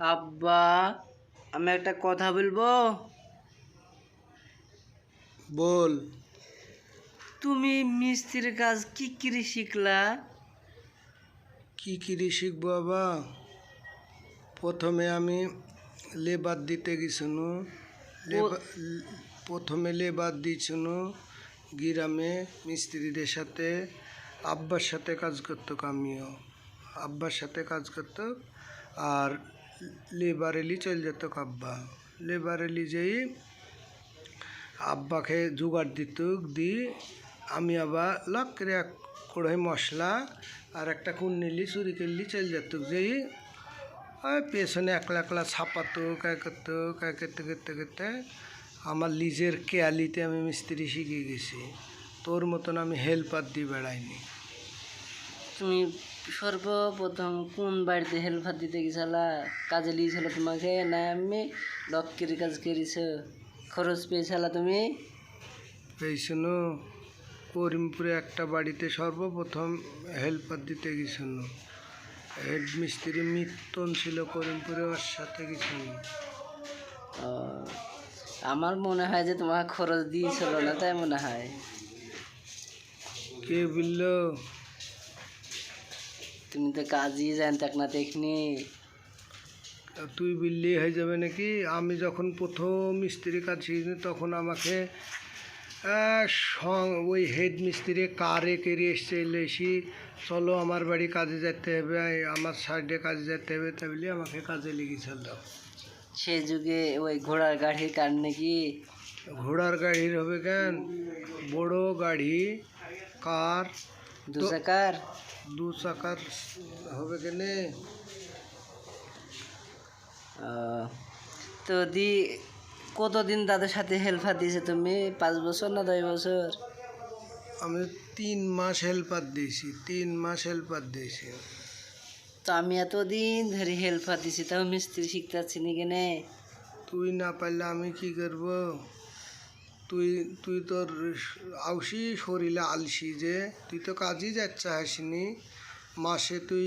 আব্বা, আমি একটা কথা বলবো। বল। তুমি মিস্ত্রির কাজ কি করে শিখলা? কি শিখবো বাবা? প্রথমে আমি লেবার দিতে গেছিনু। প্রথমে লেবার দিয়েছিনু গ্রামে মিস্ত্রিদের সাথে। আব্বার সাথে কাজ করতো, আমিও আব্বার সাথে কাজ করতো। আর লেবার এলি চল যেত আব্বা। লেবার এলি যেই আব্বাকে জোগাড় দিত, আমি আবার লক করে এক কড়াই মশলা আর একটা কুন্নিলি চুরি করলি চল যেত। যেই ওই পেছনে একলা একলা ছাপাতো, করতে করতে আমার নিজের কেয়ালিতে আমি মিস্ত্রি শিখে গেছি। তোর মতন আমি হেল্পার দিয়ে বেড়াইনি। তুমি সর্বপ্রথম কোন বাড়িতে হেল্পার দিতে গেছিলা? কাজে লিয়েছিল তোমাকে, না আমি লক্কের কাজ করেছ? খরচ পেয়েছিলা তুমি? পেয়েছিল। করিমপুরে একটা বাড়িতে সর্বপ্রথম হেল্পার দিতে গেছিল। হেড মিস্ত্রি মিত্তন ছিল করিমপুরে, ওর সাথে গেছিল। আমার মনে হয় যে তোমার খরচ দিয়েছিল না, তাই মনে হয়। কে বলল? তুমি তো কাজই জানতাক না দেখনি। তুই বললি হয়ে যাবে নাকি? আমি যখন প্রথম মিস্ত্রি কাজ শিখিনি তখন আমাকে ওই হেড মিস্ত্রি কারে কেড়ে এসছে, এসি চলো আমার বাড়ি কাজে যেতে হবে, আমার সাইডে কাজে যেতে হবে, তাই বলে আমাকে কাজে লেগেছিল। সে যুগে ওই ঘোড়ার গাড়ির কার নাকি? ঘোড়ার গাড়ির হবে কেন? বড় গাড়ি, কার, দু চাকার। দু চাকার হবে কেনে? তো কতদিন তাদের সাথে হেল্পার দিয়েছে তুমি? 5 বছর না 10 বছর? আমি 3 মাস হেল্পার দিয়েছি, 3 মাস হেল্পার দিয়েছি। তো আমি এতদিন ধরে হেল্পার দিছি, তাও মিস্ত্রি শিখতে পারছি নি কেনে? তুই না পারলে আমি কি করব? তুই তুই তোর আউসি শরীরে আলসি যে, তুই তো কাজই যাচ্ছে আসিনি। মাসে তুই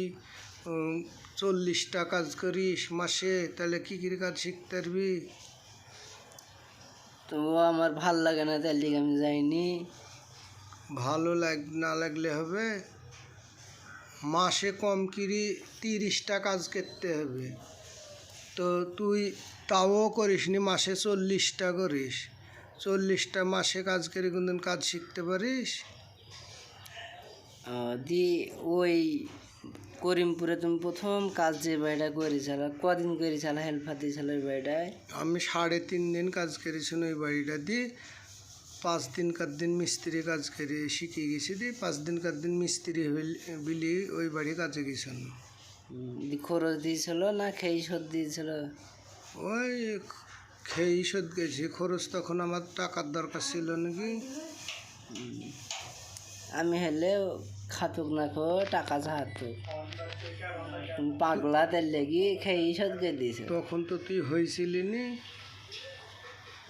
40টা কাজ করিস মাসে, তাহলে কি করে কাজ শিখতে পারবি? তো আমার ভাল লাগে না, তার লিগে আমি যাইনি। ভালো না লাগলে হবে? মাসে কম করে 30টা কাজ করতে হবে। তো তুই তাও করিস নি, মাসে 40টা করিস। 40টা মাসে কাজ করে কোনদিন কাজ শিখতে পারিস? ওই করিমপুরে তুমি প্রথম কাজ যে বাড়িটা করেছিল, কদিন করেছিল হেল্পার দিয়েছিল ওই বাড়িটায়? আমি 3.5 দিন কাজ করেছি ওই বাড়িটা দিয়ে। 5 দিন মিস্ত্রি কাজ করে শিখে গেছি, দিয়ে 5 দিন মিস্ত্রি বিলি ওই বাড়ি কাজে গেছেন। খরচ দিয়েছিল না খেয়ে শোধ দিয়েছিল? ওই খেয়েই শোধ গেছি, খরচ তখন আমার টাকার দরকার ছিল নাকি। আমি হলে খাতুক না খো টাকা চাহাতুক, তুমি পাগলা, তার লেগে খেয়ে শোধ করে দিয়েছে। তখন তো তুই হয়েছিলি নি,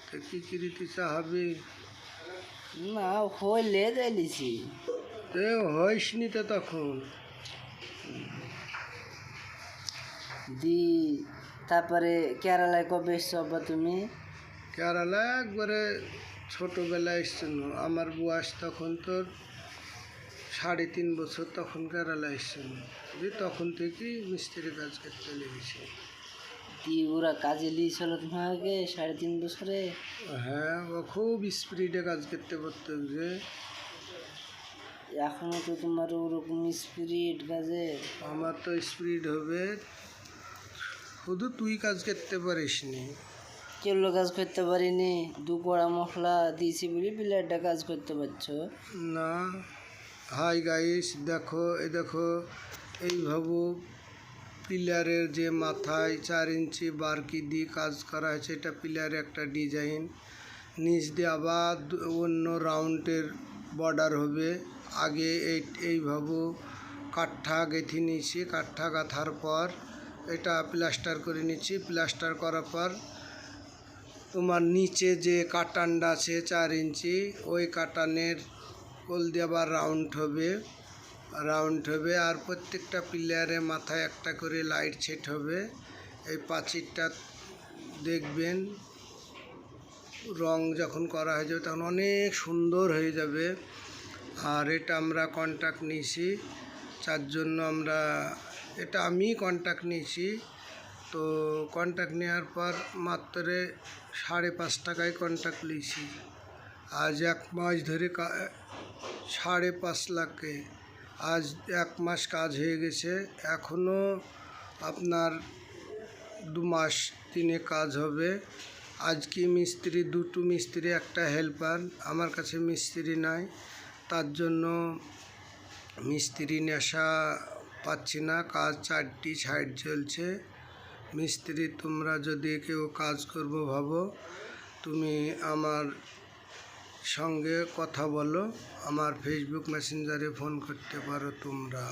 তো কি করে তুই চাহাবি? না হইলে দিয়েছি। এ হইসনি তো তখন। তারপরে কেরালায় কবে এসছো আব্বা তুমি? কেরালা একবারে ছোটোবেলায় এসছিল। আমার বয়স তখন তোর 3.5 বছর, তখন কেরালা এসছিল। তখন থেকেই মিস্ত্রি কাজ করতে লেগেছি। ওরা কাজে লিয়েছিল তোমাকে 3.5 বছরে? হ্যাঁ, ও খুব স্পিডে কাজ করতে পারতো যে। এখনো তো তোমার ওরকম স্পিরিট কাজে? আমার তো স্পিড হবে, শুধু তুই কাজ করতে পারিস নি। কেউ কাজ করতে পারিনি? 2 কড়া মশলা দিয়েছি বলে প্লেটটা কাজ করতে পারছো না। হাই গাইস, দেখো দেখো, এই ভাবো পিলারের যে মাথায় 4 ইঞ্চি বারকি দিয়ে কাজ করা হয়েছে, এটা পিলারের একটা ডিজাইন। নিচ দিয়ে আবার অন্য রাউন্ডের বর্ডার হবে। আগে এই ভাবো কাঠা গেঁথে নিয়েছি, কাঠা গাঁথার পর এটা প্লাস্টার করে নিচ্ছি। প্লাস্টার করার পর তোমার নিচে যে কাটানটা আছে 4 ইঞ্চি, ওই কাটানের কোল দিয়ে আবার রাউন্ড হবে। আর প্রত্যেকটা পিলারে মাথায় একটা করে লাইট সেট হবে। এই প্রাচীরটা দেখবেন রং যখন করা হয়ে যাবে তখন অনেক সুন্দর হয়ে যাবে। আর এটা আমরা কন্ট্রাক্ট নিয়েছি, যার জন্য এটা আমি কন্ট্রাক্ট নিয়েছি। তো কন্ট্রাক্ট নেওয়ার পর মাত্র 5.5 টাকায় কন্ট্রাক্ট নিয়েছি। আজ 1 মাস ধরে 5.5 লাখে আজ 1 মাস কাজ হয়ে গেছে। এখনও আপনার 2 মাস 3 কাজ হবে। আজকে মিস্ত্রি 2টো মিস্ত্রি, একটা হেল্পার। আমার কাছে মিস্ত্রি নাই, তার জন্য মিস্ত্রি নেশা পাচ্ছি না। কাজ 4টি সাইড চলছে। মিস্ত্রি তোমরা যদি কেউ কাজ করবো ভাবো, তুমি আমার সঙ্গে কথা বলো, আমার ফেসবুক মেসেঞ্জারে ফোন করতে পারো তোমরা।